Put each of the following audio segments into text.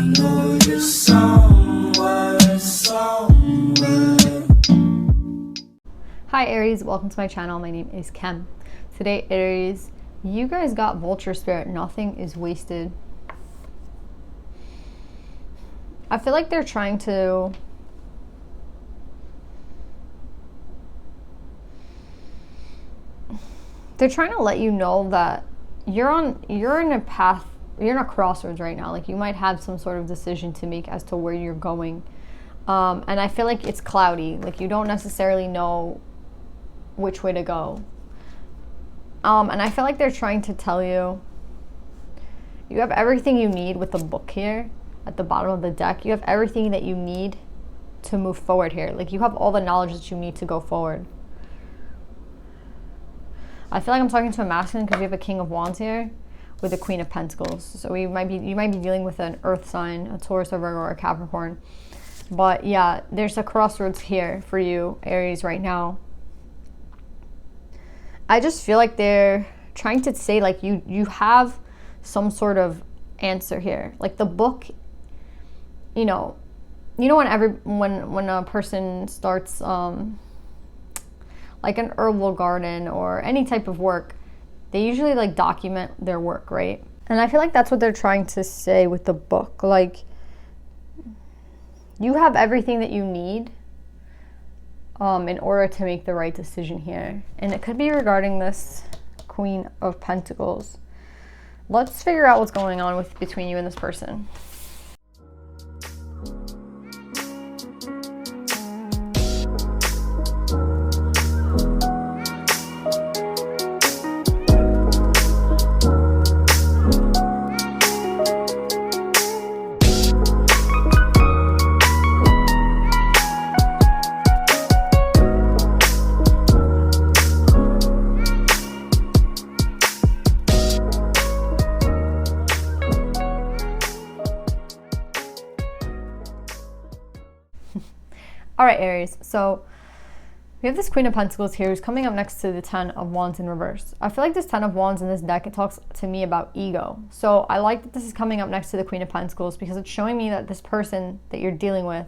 know you're somewhere. Hi Aries, welcome to my channel. My name is Kim. Today, Aries, you guys got vulture spirit. Nothing is wasted. I feel like they're trying to let you know that you're in a path, you're in a crossroads right now. Like you might have some sort of decision to make as to where you're going. And I feel like it's cloudy. Like you don't necessarily know which way to go. And I feel like they're trying to tell you, you have everything you need with the book here at the bottom of the deck. You have everything that you need to move forward here. Like you have all the knowledge that you need to go forward. I feel like I'm talking to a masculine because we have a King of Wands here with a Queen of Pentacles. So you might be dealing with an earth sign, a Taurus, a Virgo, or a Capricorn. But yeah, there's a crossroads here for you, Aries, right now. I just feel like they're trying to say like you have some sort of answer here. Like the book, you know when a person starts like an herbal garden or any type of work, they usually like document their work, right? And I feel like that's what they're trying to say with the book. Like you have everything that you need in order to make the right decision here. And it could be regarding this Queen of Pentacles. Let's figure out what's going on between you and this person. All right, Aries, so we have this Queen of Pentacles here who's coming up next to the Ten of Wands in reverse. I feel like this Ten of Wands in this deck, it talks to me about ego. So I like that this is coming up next to the Queen of Pentacles because it's showing me that this person that you're dealing with,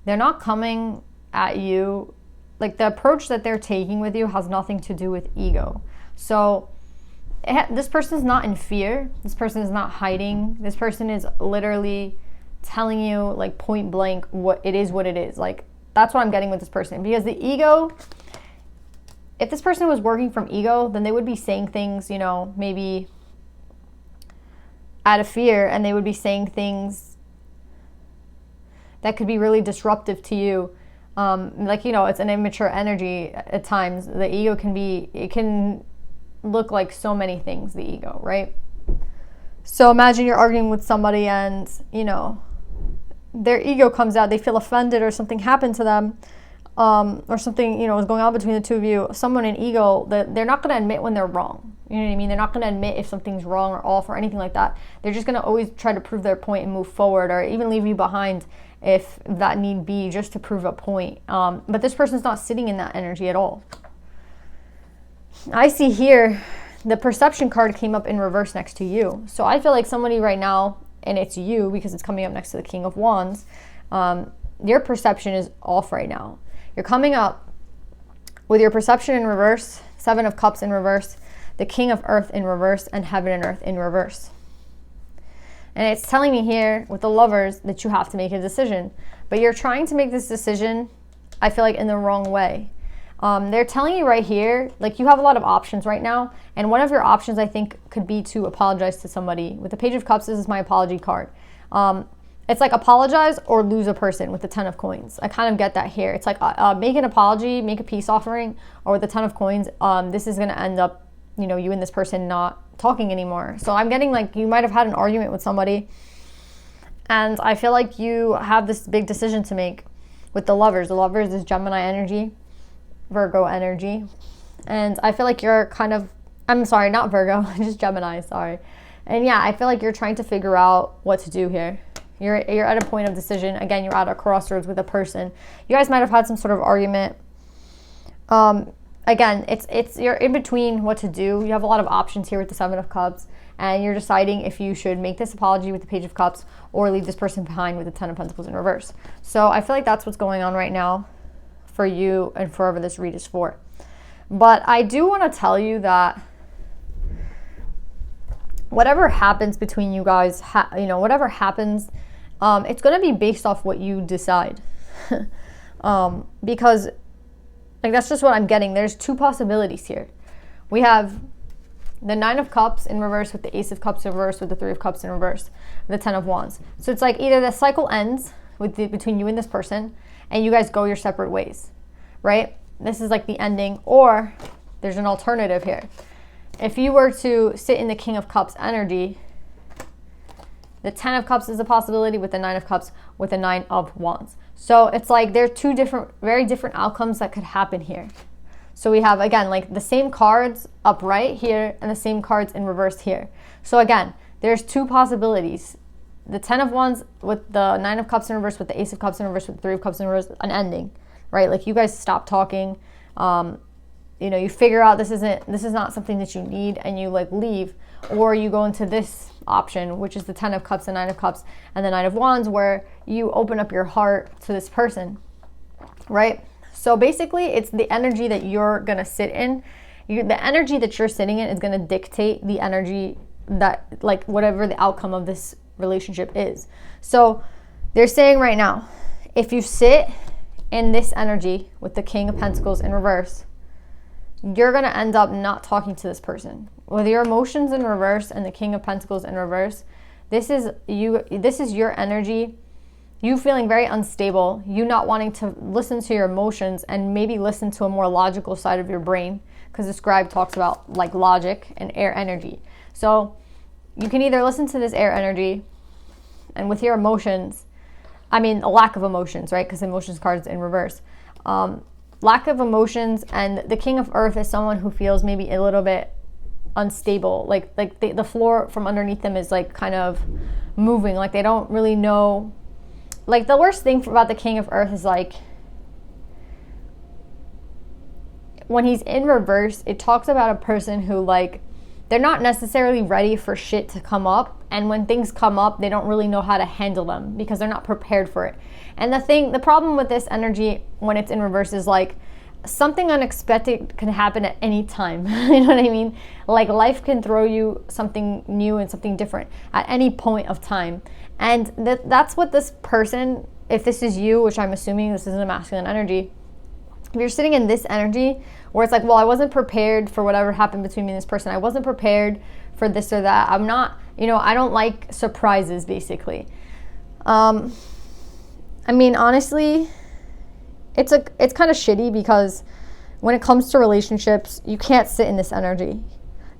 they're not coming at you, like the approach that they're taking with you has nothing to do with ego. So this person is not in fear. This person is not hiding. This person is literally telling you like point blank what it is. Like that's what I'm getting with this person. Because the ego, if this person was working from ego, then they would be saying things, you know, maybe out of fear, and they would be saying things that could be really disruptive to you. Like, you know, it's an immature energy at times. The ego it can look like so many things, the ego, right? So imagine you're arguing with somebody and, you know, their ego comes out, they feel offended or something happened to them, or something, you know, is going on between the two of you. Someone in ego, that they're not going to admit when they're wrong. You know what I mean? They're not going to admit if something's wrong or off or anything like that. They're just going to always try to prove their point and move forward, or even leave you behind if that need be, just to prove a point. But this person's not sitting in that energy at all. I see here the perception card came up in reverse next to you. So I feel like somebody right now, and it's you because it's coming up next to the King of Wands, your perception is off right now. You're coming up with your perception in reverse, Seven of Cups in reverse, the King of Earth in reverse, and Heaven and Earth in reverse. And it's telling me here with the Lovers that you have to make a decision. But you're trying to make this decision, I feel like, in the wrong way. They're telling you right here, like you have a lot of options right now. And one of your options, I think, could be to apologize to somebody. With the Page of Cups, this is my apology card. It's like apologize or lose a person with the Ten of Coins. I kind of get that here. It's like make an apology, make a peace offering, or with the Ten of Coins, this is going to end up, you know, you and this person not talking anymore. So I'm getting like you might have had an argument with somebody, and I feel like you have this big decision to make with the Lovers. The Lovers is Gemini energy, Virgo energy, and I feel like you're kind of, I'm sorry, not Virgo, just Gemini, sorry. And yeah, I feel like you're trying to figure out what to do here. You're at a point of decision. Again, you're at a crossroads with a person. You guys might have had some sort of argument. Again, you're in between what to do. You have a lot of options here with the Seven of Cups. and you're deciding if you should make this apology with the Page of Cups or leave this person behind with the Ten of Pentacles in reverse. So I feel like that's what's going on right now for you and for whoever this read is for. But I do want to tell you that whatever happens between you guys, whatever happens, it's going to be based off what you decide. Because like that's just what I'm getting. There's two possibilities here. We have the Nine of Cups in reverse with the Ace of Cups in reverse with the Three of Cups in reverse, the Ten of Wands. So it's like either the cycle ends between you and this person and you guys go your separate ways, right? This is like the ending, or there's an alternative here. If you were to sit in the King of Cups energy, the Ten of Cups is a possibility with the Nine of Cups with the Nine of Wands. So it's like there are two very different outcomes that could happen here. So we have, again, like the same cards upright here and the same cards in reverse here. So again, there's two possibilities. The Ten of Wands with the Nine of Cups in reverse with the Ace of Cups in reverse with the Three of Cups in reverse, an ending, right? Like you guys stop talking. You figure out this is not something that you need and you like leave, or you go into this option, which is the Ten of Cups, the Nine of Cups, and the Nine of Wands, where you open up your heart to this person, right? So basically, it's the energy that you're going to sit in. The energy that you're sitting in is going to dictate the energy that, like, whatever the outcome of this relationship is. So they're saying right now, if you sit in this energy with the King of Pentacles in reverse, you're going to end up not talking to this person. With your emotions in reverse and the King of Pentacles in reverse, this is your energy, you feeling very unstable, you not wanting to listen to your emotions and maybe listen to a more logical side of your brain, because the scribe talks about like logic and air energy. So you can either listen to this air energy, and with your emotions, a lack of emotions, right? Because emotions card's in reverse. Lack of emotions, and the King of Earth is someone who feels maybe a little bit unstable, like the floor from underneath them is like kind of moving, like they don't really know. Like the worst thing about the King of Earth is like when he's in reverse, it talks about a person who like they're not necessarily ready for shit to come up, and when things come up they don't really know how to handle them because they're not prepared for it. And the problem with this energy when it's in reverse is like something unexpected can happen at any time. You know what I mean? Like life can throw you something new and something different at any point of time. And that's what this person, if this is you, which I'm assuming this isn't a masculine energy, if you're sitting in this energy where it's like, well, I wasn't prepared for whatever happened between me and this person. I wasn't prepared for this or that. I'm not, I don't like surprises, basically. Honestly, it's kind of shitty because when it comes to relationships, you can't sit in this energy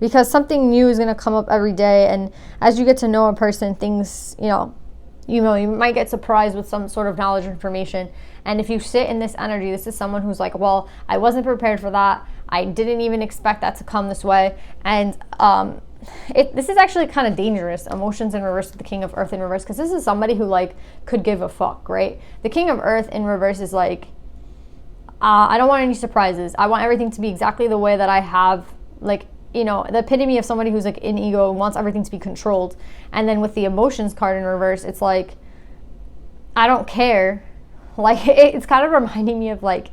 because something new is going to come up every day. And as you get to know a person, things, you might get surprised with some sort of knowledge or information. And if you sit in this energy, this is someone who's like, well, I wasn't prepared for that. I didn't even expect that to come this way. And this is actually kind of dangerous. Emotions in reverse with the King of Earth in reverse, because this is somebody who like could give a fuck, right? The King of Earth in reverse is like, I don't want any surprises. I want everything to be exactly the way that I have, like, the epitome of somebody who's like in ego and wants everything to be controlled. And then with the emotions card in reverse, it's like, I don't care. Like it's kind of reminding me of like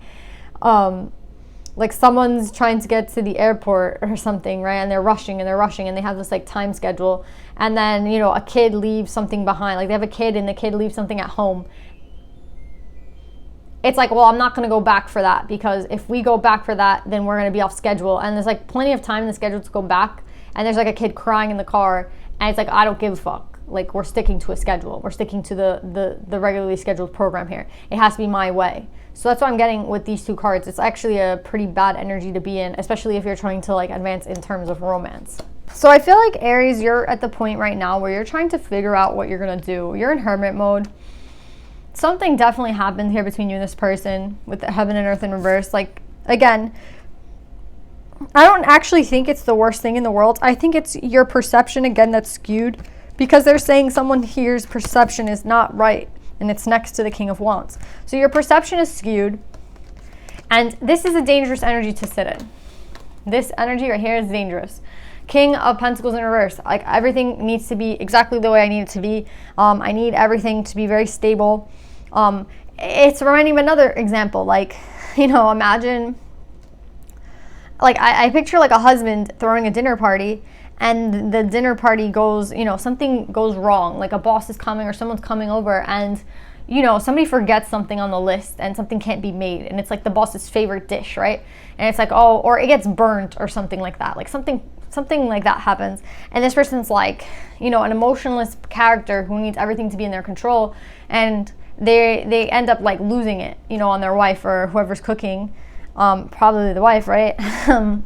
someone's trying to get to the airport or something, right? And they're rushing and they have this like time schedule. And then, a kid leaves something behind. Like they have a kid and the kid leaves something at home. It's like, well, I'm not going to go back for that, because if we go back for that, then we're going to be off schedule. And there's like plenty of time in the schedule to go back. And there's like a kid crying in the car. And it's like, I don't give a fuck. Like we're sticking to a schedule. We're sticking to the regularly scheduled program here. It has to be my way. So that's what I'm getting with these two cards. It's actually a pretty bad energy to be in, especially if you're trying to like advance in terms of romance. So I feel like Aries, you're at the point right now where you're trying to figure out what you're going to do. You're in hermit mode. Something definitely happened here between you and this person with the heaven and earth in reverse. Like, again, I don't actually think it's the worst thing in the world. I think it's your perception, again, that's skewed, because they're saying someone here's perception is not right, and it's next to the King of Wands. So your perception is skewed, and this is a dangerous energy to sit in. This energy right here is dangerous. King of Pentacles in reverse. Like, everything needs to be exactly the way I need it to be. I need everything to be very stable. It's reminding me of another example. Like, imagine, like, I picture like a husband throwing a dinner party, and the dinner party goes, something goes wrong. Like, a boss is coming or someone's coming over, and somebody forgets something on the list and something can't be made, and it's like the boss's favorite dish, right? And it's like, oh, or it gets burnt or something like that. Like, something like that happens, and this person's like, an emotionless character who needs everything to be in their control, and they end up like losing it, on their wife or whoever's cooking, probably the wife, right?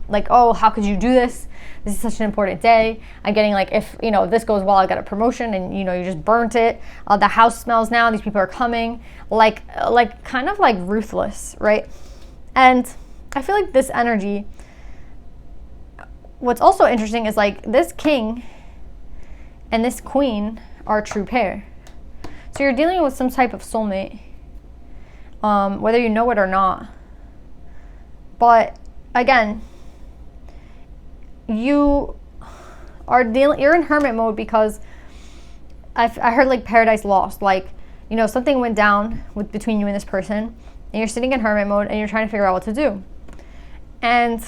Like, oh, how could you do this? This is such an important day. I'm getting like, if this goes well, I got a promotion, and you just burnt it. The house smells now. These people are coming. Like kind of like ruthless, right? And I feel like this energy. What's also interesting is like this king and this queen are a true pair. So you're dealing with some type of soulmate, whether you know it or not. But again, you're in hermit mode because I heard like paradise lost. Like, something went down between you and this person, and you're sitting in hermit mode and you're trying to figure out what to do. And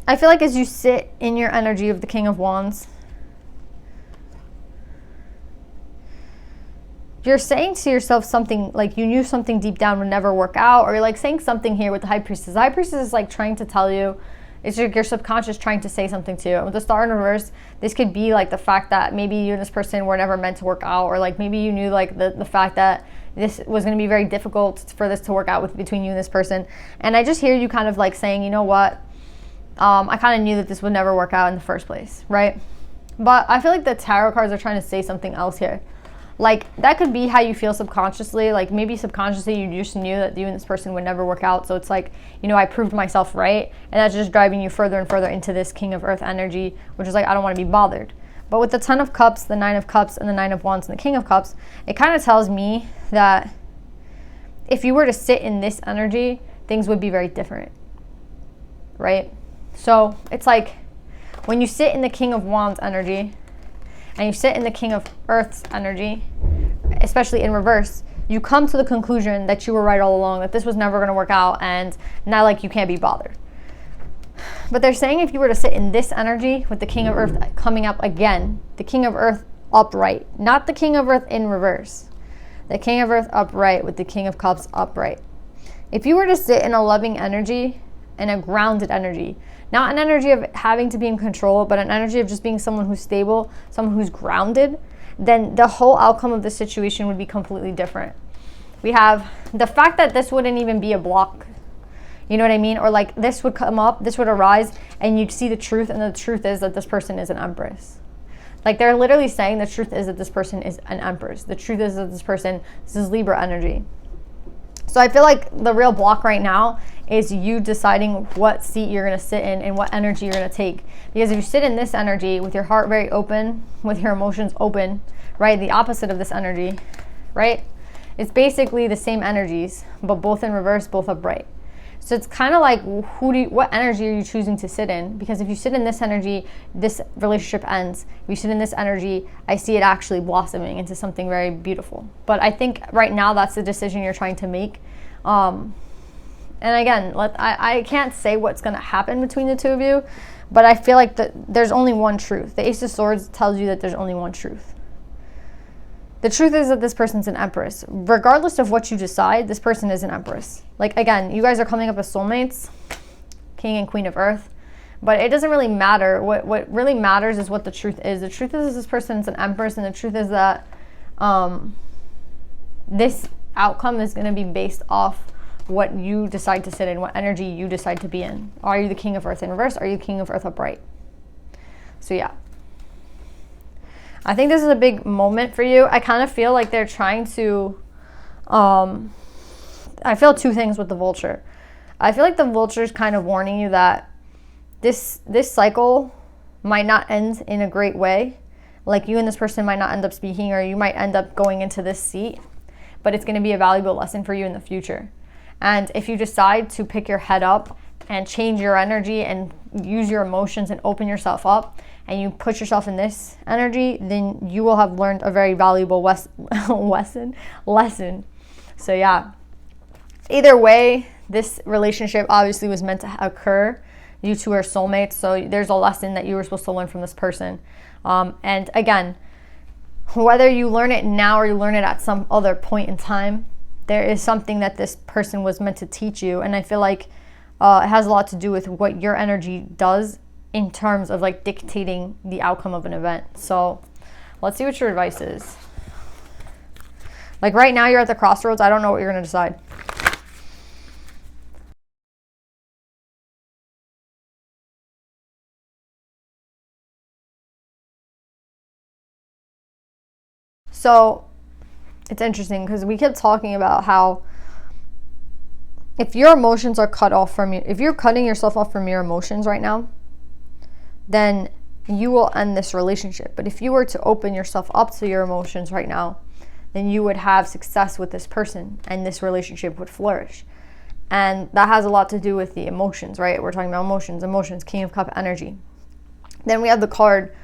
I feel like as you sit in your energy of the King of Wands, you're saying to yourself something like you knew something deep down would never work out, or you're like saying something here with the High Priestess. The High Priestess is like trying to tell you, it's like your subconscious trying to say something to you. And with the Star in reverse, this could be like the fact that maybe you and this person were never meant to work out, or like maybe you knew like the fact that this was going to be very difficult for this to work out between you and this person. And I just hear you kind of like saying, you know what? I kind of knew that this would never work out in the first place, right? But I feel like the tarot cards are trying to say something else here. Like, that could be how you feel subconsciously. Like, maybe subconsciously you just knew that you and this person would never work out. So it's like, I proved myself right. And that's just driving you further and further into this King of Earth energy, which is like, I don't want to be bothered. But with the Ten of Cups, the Nine of Cups, and the Nine of Wands, and the King of Cups, it kind of tells me that if you were to sit in this energy, things would be very different, right? So it's like, when you sit in the King of Wands energy, and you sit in the King of Earth's energy, especially in reverse, you come to the conclusion that you were right all along, that this was never going to work out, and now like you can't be bothered. But they're saying if you were to sit in this energy with the King of Earth coming up again, the King of Earth upright, not the King of Earth in reverse, the King of Earth upright with the King of Cups upright. If you were to sit in a loving energy and a grounded energy, not an energy of having to be in control, but an energy of just being someone who's stable, someone who's grounded, then the whole outcome of the situation would be completely different. We have the fact that this wouldn't even be a block. You know what I mean? Or like this would come up, this would arise, and you'd see the truth, and the truth is that this person is an Empress. Like, they're literally saying the truth is that this person is an Empress. The truth is that this is Libra energy. So I feel like the real block right now is you deciding what seat you're going to sit in and what energy you're going to take. Because if you sit in this energy with your heart very open, with your emotions open, right, the opposite of this energy, right, it's basically the same energies, but both in reverse, both upright. So it's kind of like, what energy are you choosing to sit in? Because if you sit in this energy, this relationship ends. If you sit in this energy, I see it actually blossoming into something very beautiful. But I think right now that's the decision you're trying to make. And again, I can't say what's going to happen between the two of you, but I feel like there's only one truth. The Ace of Swords tells you that there's only one truth. The truth is that this person's an Empress. Regardless of what you decide, this person is an Empress. Like, again, you guys are coming up as soulmates, King and Queen of Earth, but it doesn't really matter. What really matters is what the truth is. The truth is this person's an Empress, and the truth is that this outcome is going to be based off what you decide to sit in, what energy you decide to be in. Are you the King of Earth in reverse? Are you the King of Earth upright? So yeah. I think this is a big moment for you. I kind of feel like they're trying to, I feel two things with the Vulture. I feel like the Vulture is kind of warning you that this cycle might not end in a great way. Like, you and this person might not end up speaking, or you might end up going into this seat, but it's going to be a valuable lesson for you in the future. And if you decide to pick your head up and change your energy and use your emotions and open yourself up, and you put yourself in this energy, then you will have learned a very valuable lesson. So yeah, either way, this relationship obviously was meant to occur. You two are soulmates, so there's a lesson that you were supposed to learn from this person. And again, whether you learn it now or you learn it at some other point in time, there is something that this person was meant to teach you. And I feel like it has a lot to do with what your energy does in terms of like dictating the outcome of an event. So let's see what your advice is. Like right now you're at the crossroads. I don't know what you're going to decide. So it's interesting because we kept talking about how if your emotions are cut off from you, if you're cutting yourself off from your emotions right now, then you will end this relationship. But if you were to open yourself up to your emotions right now, then you would have success with this person and this relationship would flourish. And that has a lot to do with the emotions, right? We're talking about emotions, King of Cup energy. Then we have the card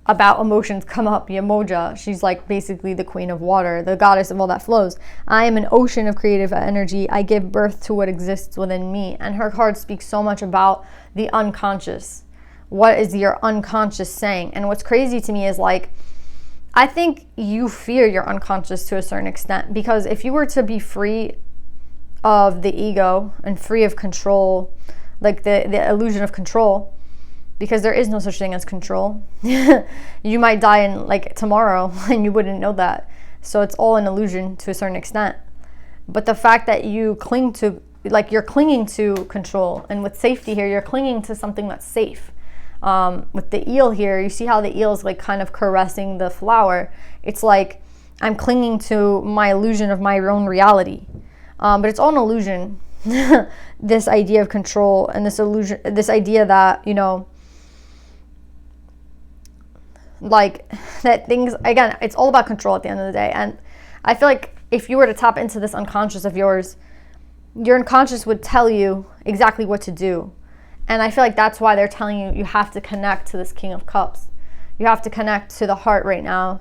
about emotions come up, Yamoja. She's like basically the queen of water, the goddess of all that flows. I am an ocean of creative energy. I give birth to what exists within me. And her card speaks so much about the unconscious. What is your unconscious saying? And what's crazy to me is like, I think you fear your unconscious to a certain extent, because if you were to be free of the ego and free of control, like the illusion of control, because there is no such thing as control. You might die in like tomorrow and you wouldn't know that. So it's all an illusion to a certain extent. But the fact that you cling to, like you're clinging to control, and with safety here, you're clinging to something that's safe. With the eel here, you see how the eel is like kind of caressing the flower. It's like I'm clinging to my illusion of my own reality. But it's all an illusion. This idea of control and this illusion, this idea that, you know, like that things, again, it's all about control at the end of the day. And I feel like if you were to tap into this unconscious of yours, your unconscious would tell you exactly what to do. And I feel like that's why they're telling you, you have to connect to this King of Cups. You have to connect to the heart right now.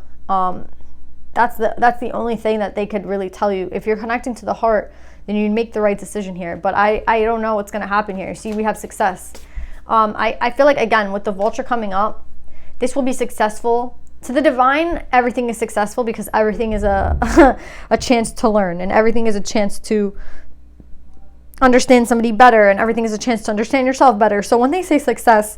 That's the only thing that they could really tell you. If you're connecting to the heart, then you make the right decision here. But I don't know what's going to happen here. See, we have success. I feel like, again, with the vulture coming up, this will be successful. To the divine, everything is successful because everything is a chance to learn, and everything is a chance to understand somebody better, and everything is a chance to understand yourself better. So when they say success,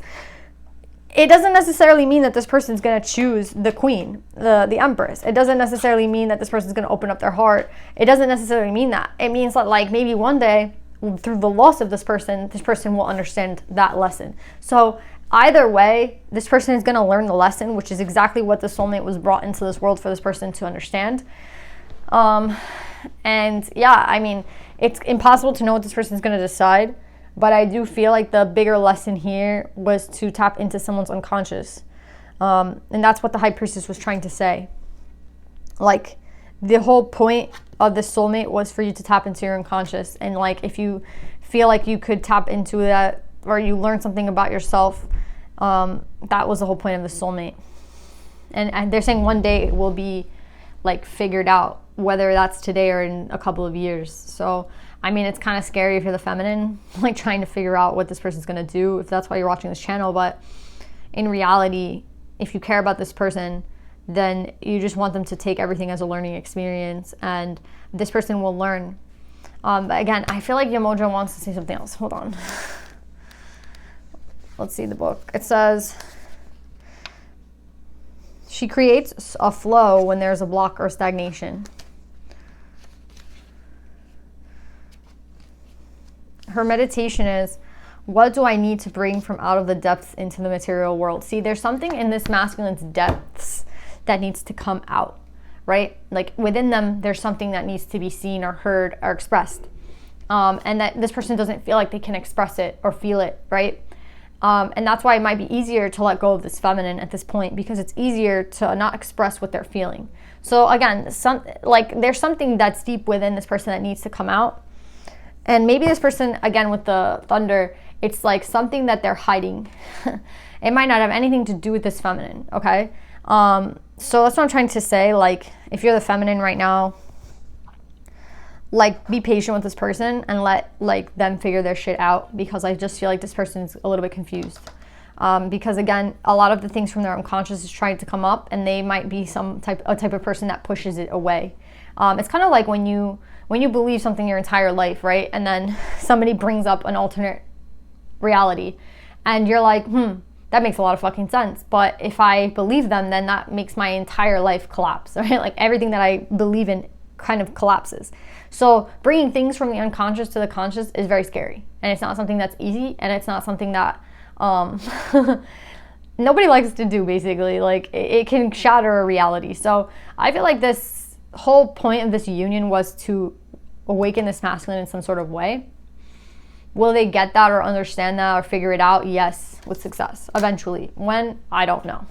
it doesn't necessarily mean that this person's going to choose the queen, the empress. It doesn't necessarily mean that this person's going to open up their heart. It doesn't necessarily mean that. It means that like maybe one day through the loss of this person will understand that lesson. So either way, this person is going to learn the lesson, which is exactly what the soulmate was brought into this world for this person to understand. And yeah, I mean, it's impossible to know what this person is going to decide, but I do feel like the bigger lesson here was to tap into someone's unconscious. And that's what the High Priestess was trying to say. Like, the whole point of the soulmate was for you to tap into your unconscious. And like, if you feel like you could tap into that, or you learn something about yourself, that was the whole point of the soulmate. And they're saying one day it will be like figured out, whether that's today or in a couple of years. So I mean, it's kind of scary if you're the feminine, like trying to figure out what this person's going to do, if that's why you're watching this channel. But in reality, if you care about this person, then you just want them to take everything as a learning experience, and this person will learn. But again, I feel like Yamoja wants to say something else. Hold on. Let's see the book. It says, she creates a flow when there's a block or stagnation. Her meditation is, what do I need to bring from out of the depths into the material world? See, there's something in this masculine's depths that needs to come out, right? Like within them, there's something that needs to be seen or heard or expressed. And that this person doesn't feel like they can express it or feel it, right? And that's why it might be easier to let go of this feminine at this point, because it's easier to not express what they're feeling. So again, there's something that's deep within this person that needs to come out. And maybe this person, again, with the thunder, It's like something that they're hiding. It might not have anything to do with this feminine, okay? So that's what I'm trying to say. Like, if you're the feminine right now, like, be patient with this person and let, like, them figure their shit out, because I just feel like this person's a little bit confused. Because again, a lot of the things from their unconscious is trying to come up, and they might be a type of person that pushes it away. It's kind of like when you believe something your entire life, right? And then somebody brings up an alternate reality, and you're like, that makes a lot of fucking sense. But if I believe them, then that makes my entire life collapse, right? Like, everything that I believe in kind of collapses. So bringing things from the unconscious to the conscious is very scary, and it's not something that's easy, and it's not something that nobody likes to do, basically. Like, it can shatter a reality. So I feel like this whole point of this union was to awaken this masculine in some sort of way. Will they get that or understand that or figure it out? Yes, with success eventually. When? I don't know.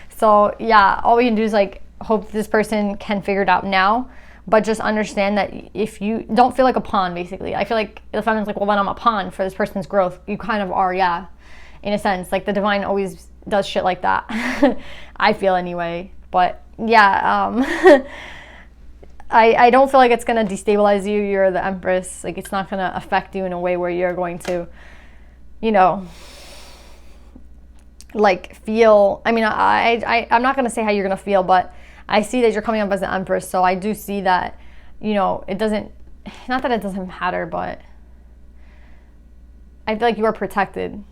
So yeah, all we can do is, like, hope this person can figure it out now. But just understand that if you don't feel like a pawn, basically. I feel like the feminine's like, well, then I'm a pawn for this person's growth. You kind of are, yeah, in a sense. Like, the divine always does shit like that. I feel anyway. But yeah, I don't feel like it's going to destabilize you. You're the Empress. Like, it's not going to affect you in a way where you're going to, you know, like, feel. I mean, I'm not going to say how you're going to feel, but I see that you're coming up as an Empress, so I do see that, you know, it doesn't, not that it doesn't matter, but I feel like you are protected,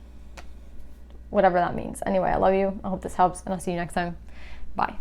whatever that means. Anyway, I love you. I hope this helps, and I'll see you next time. Bye.